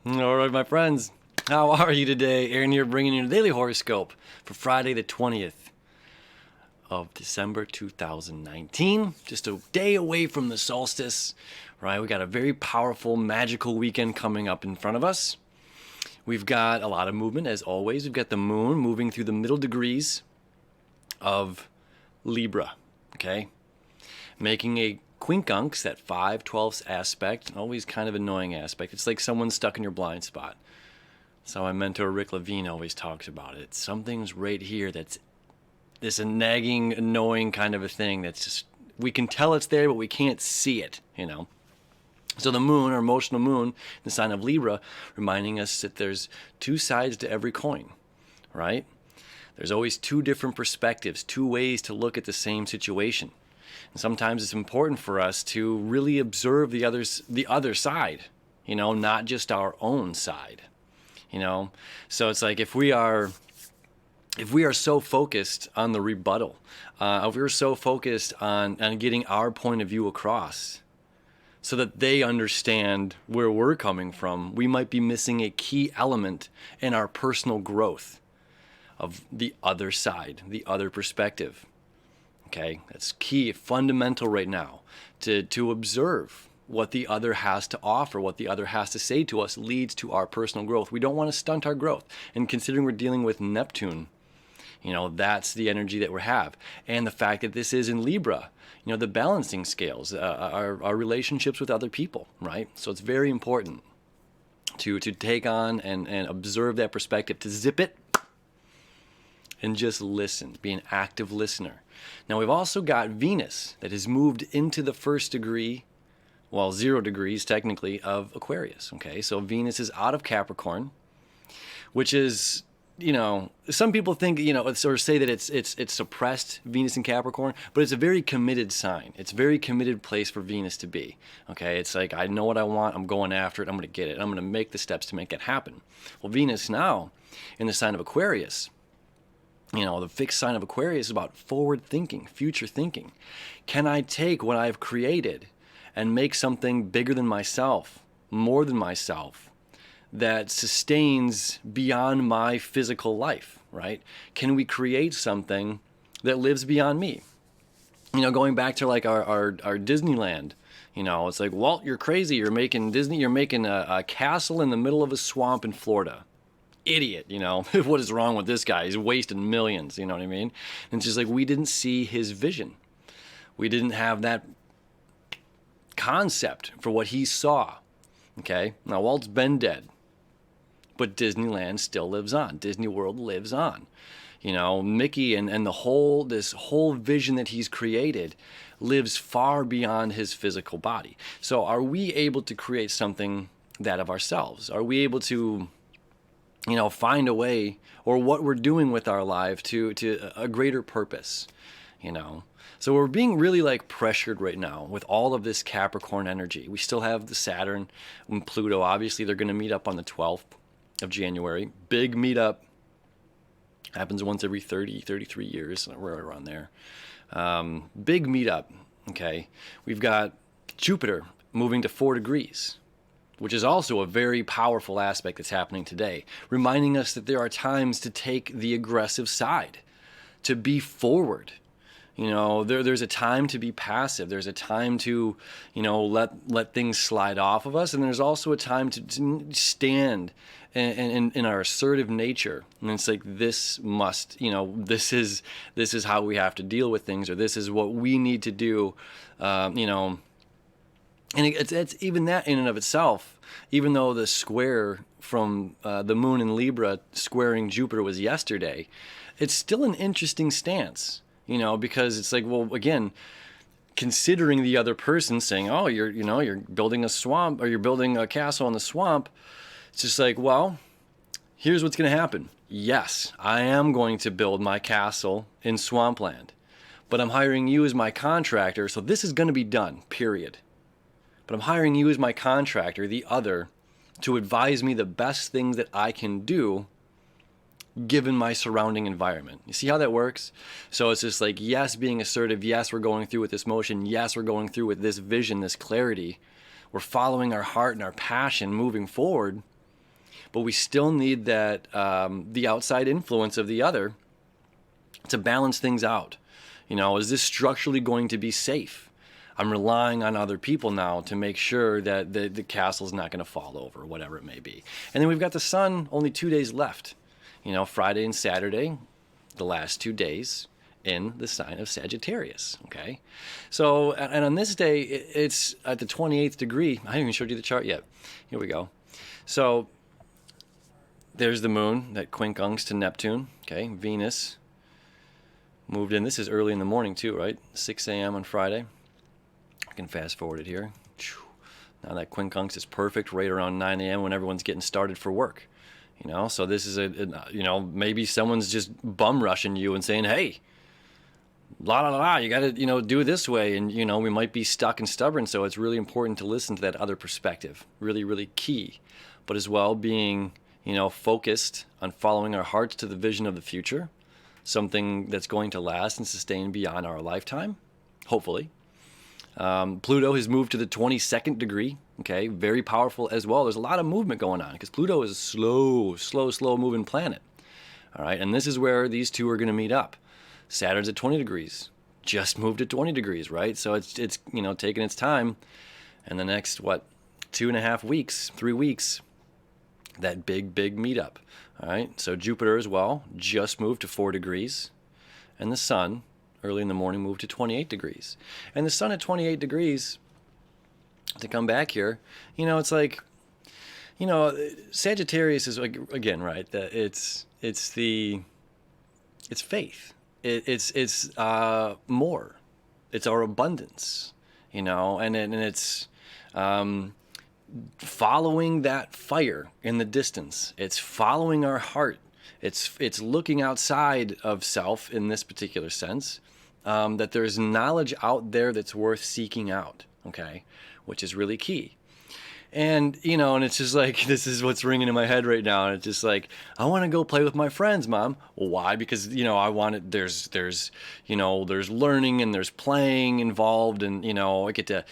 All right, my friends, how are you today? Aaron here bringing you the daily horoscope for Friday the 20th of December 2019. Just a day away from the solstice, right? We got a very powerful, magical weekend coming up in front of us. We've got a lot of movement, as always. We've got the moon moving through the middle degrees of Libra, okay? Making a quincunx, that 5/12 aspect, always kind of annoying aspect. It's like someone's stuck in your blind spot. That's how my mentor Rick Levine always talks about it. Something's right here that's this nagging, annoying kind of a thing that's just, we can tell it's there, but we can't see it, you know? So the moon, our emotional moon, the sign of Libra, reminding us that there's two sides to every coin, right? There's always two different perspectives, two ways to look at the same situation. And sometimes it's important for us to really observe the other side, you know, not just our own side, you know. So it's like if we are so focused on the rebuttal, if we're so focused on getting our point of view across so that they understand where we're coming from, we might be missing a key element in our personal growth of the other side, the other perspective. Okay, that's key, fundamental right now, to observe what the other has to offer, what the other has to say to us leads to our personal growth. We don't want to stunt our growth. And considering we're dealing with Neptune, you know, that's the energy that we have. And the fact that this is in Libra, you know, the balancing scales, our relationships with other people, right? So it's very important to take on and observe that perspective, to zip it and just listen, be an active listener. Now we've also got Venus that has moved into the first degree, well, 0 degrees technically, of Aquarius. Okay, so Venus is out of Capricorn, which is, you know, some people think, you know, or say that it's suppressed Venus in Capricorn, but it's a very committed sign. It's a very committed place for Venus to be. Okay, it's like, I know what I want, I'm going after it, I'm going to get it, I'm going to make the steps to make it happen. Well, Venus now in the sign of Aquarius, you know, the fixed sign of Aquarius is about forward thinking, future thinking. Can I take what I've created and make something bigger than myself, more than myself, that sustains beyond my physical life, right? Can we create something that lives beyond me? You know, going back to like our Disneyland, you know, it's like, Walt, you're crazy. You're making a castle in the middle of a swamp in Florida. Idiot, you know. What is wrong with this guy? He's wasting millions, you know what I mean? And it's just like, we didn't see his vision. We didn't have that concept for what he saw. Okay, now Walt's been dead, but Disneyland still lives on. Disney World lives on. You know, Mickey and this whole vision that he's created lives far beyond his physical body. So are we able to create something that of ourselves? Are we able to, you know, find a way, or what we're doing with our life to a greater purpose, you know? So we're being really like pressured right now with all of this Capricorn energy. We still have the Saturn and Pluto. Obviously, they're going to meet up on the 12th of January. Big meetup. Happens once every 33 years, right around there. Big meetup, okay? We've got Jupiter moving to 4 degrees, which is also a very powerful aspect that's happening today, reminding us that there are times to take the aggressive side, to be forward. You know, there's a time to be passive. There's a time to, you know, let things slide off of us. And there's also a time to stand in our assertive nature. And it's like, this must, you know, this is how we have to deal with things, or this is what we need to do, you know. And it's even that in and of itself, even though the square from the moon in Libra squaring Jupiter was yesterday, it's still an interesting stance, you know, because it's like, well, again, considering the other person saying, oh, you're building a swamp, or you're building a castle in the swamp. It's just like, well, here's what's going to happen. Yes, I am going to build my castle in swampland, but I'm hiring you as my contractor, so this is going to be done, period. But I'm hiring you as my contractor, the other, to advise me the best things that I can do given my surrounding environment. You see how that works? So it's just like, yes, being assertive. Yes, we're going through with this motion. Yes, we're going through with this vision, this clarity. We're following our heart and our passion moving forward. but we still need that the outside influence of the other to balance things out. Is this structurally going to be safe? I'm relying on other people now to make sure that the castle's not going to fall over, whatever it may be. And then we've got the sun, only 2 days left. Friday and Saturday, the last 2 days in the sign of Sagittarius, okay? So, and on this day, it's at the 28th degree. I haven't even showed you the chart yet. Here we go. So, there's the moon that quincunx to Neptune, okay? Venus moved in. This is early in the morning too, right? 6 a.m. on Friday. I can fast forward it here. Now that quincunx is perfect right around 9 a.m. when everyone's getting started for work. So this is maybe someone's just bum rushing you and saying, hey, blah, blah, blah, you got to, do it this way. And, we might be stuck and stubborn. So it's really important to listen to that other perspective. Really, really key. But as well being, focused on following our hearts to the vision of the future. Something that's going to last and sustain beyond our lifetime, hopefully. Pluto has moved to the 22nd degree, okay? Very powerful as well. There's a lot of movement going on because Pluto is a slow moving planet, all right? And this is where these two are going to meet up. Saturn's at 20 degrees, just moved to 20 degrees, right? So it's taking its time. And the next, 2.5 weeks, 3 weeks, that big meetup. All right, so Jupiter as well just moved to 4 degrees, and the sun early in the morning moved to 28 degrees. And the sun at 28 degrees, to come back here, it's like, Sagittarius is like, again, right? It's faith. It's more. It's our abundance, and it's following that fire in the distance. It's following our heart. It's looking outside of self in this particular sense, that there's knowledge out there that's worth seeking out, okay, which is really key. And, and it's just like, this is what's ringing in my head right now. And it's just like, I want to go play with my friends, Mom. Well, why? Because, I want it, there's learning and there's playing involved, and, I get to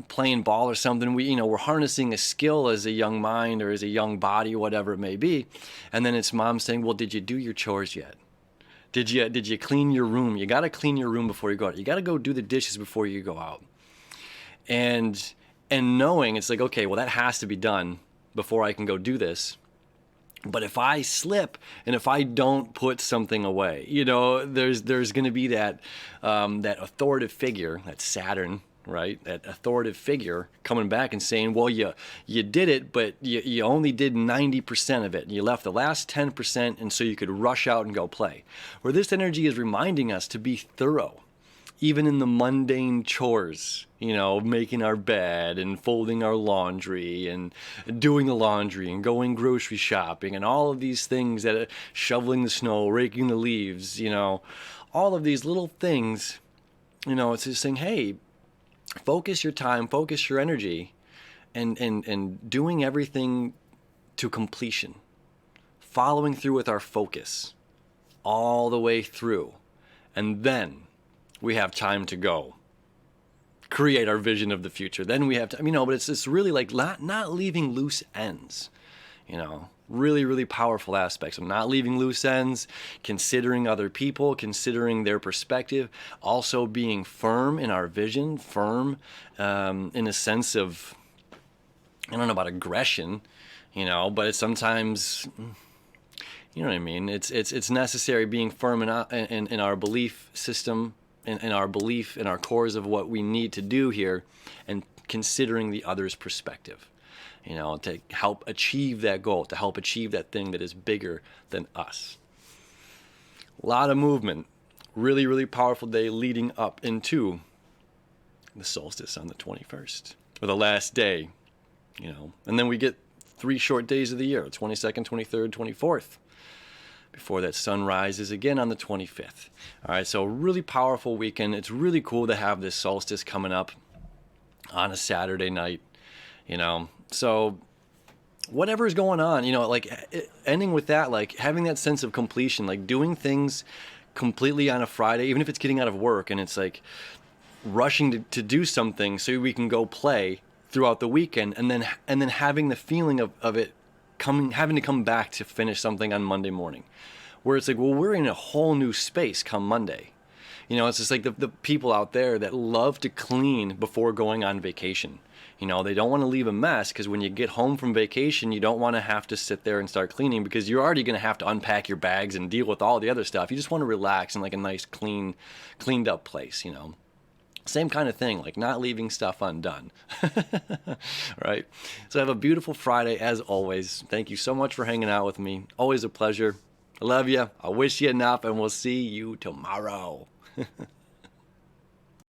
playing ball or something. We're harnessing a skill as a young mind or as a young body, whatever it may be. And then it's Mom saying, well, did you do your chores yet? Did you clean your room? You got to clean your room before you go out. You got to go do the dishes before you go out. And knowing it's like, okay, well, that has to be done before I can go do this. But if I slip and if I don't put something away, there's going to be that authoritative figure, that Saturn, right? That authoritative figure coming back and saying, well, you did it, but you only did 90% of it. You left the last 10%, and so you could rush out and go play. Where this energy is reminding us to be thorough, even in the mundane chores, making our bed and folding our laundry and doing the laundry and going grocery shopping and all of these things, that shoveling the snow, raking the leaves, all of these little things, it's just saying, hey, focus your time, focus your energy, and doing everything to completion. Following through with our focus all the way through. And then we have time to go create our vision of the future. Then we have to, but it's really like not leaving loose ends, really, really powerful aspects of not leaving loose ends, considering other people, considering their perspective, also being firm in our vision, firm in a sense of, I don't know about aggression, but it's sometimes, you know what I mean? It's necessary being firm in our belief system, in our belief, in our cores of what we need to do here, and considering the other's perspective. To help achieve that goal, to help achieve that thing that is bigger than us. A lot of movement. Really, really powerful day leading up into the solstice on the 21st, or the last day, And then we get 3 short days of the year, 22nd, 23rd, 24th, before that sun rises again on the 25th. All right, so really powerful weekend. It's really cool to have this solstice coming up on a Saturday night, So whatever's going on, ending with that, like having that sense of completion, like doing things completely on a Friday, even if it's getting out of work and it's like rushing to do something so we can go play throughout the weekend, and then having the feeling of it having to come back to finish something on Monday morning, where it's like, well, we're in a whole new space come Monday. It's just like the people out there that love to clean before going on vacation. They don't want to leave a mess, because when you get home from vacation, you don't want to have to sit there and start cleaning, because you're already going to have to unpack your bags and deal with all the other stuff. You just want to relax in like a nice, cleaned up place, Same kind of thing, like not leaving stuff undone. Right? So have a beautiful Friday as always. Thank you so much for hanging out with me. Always a pleasure. I love you. I wish you enough, and we'll see you tomorrow.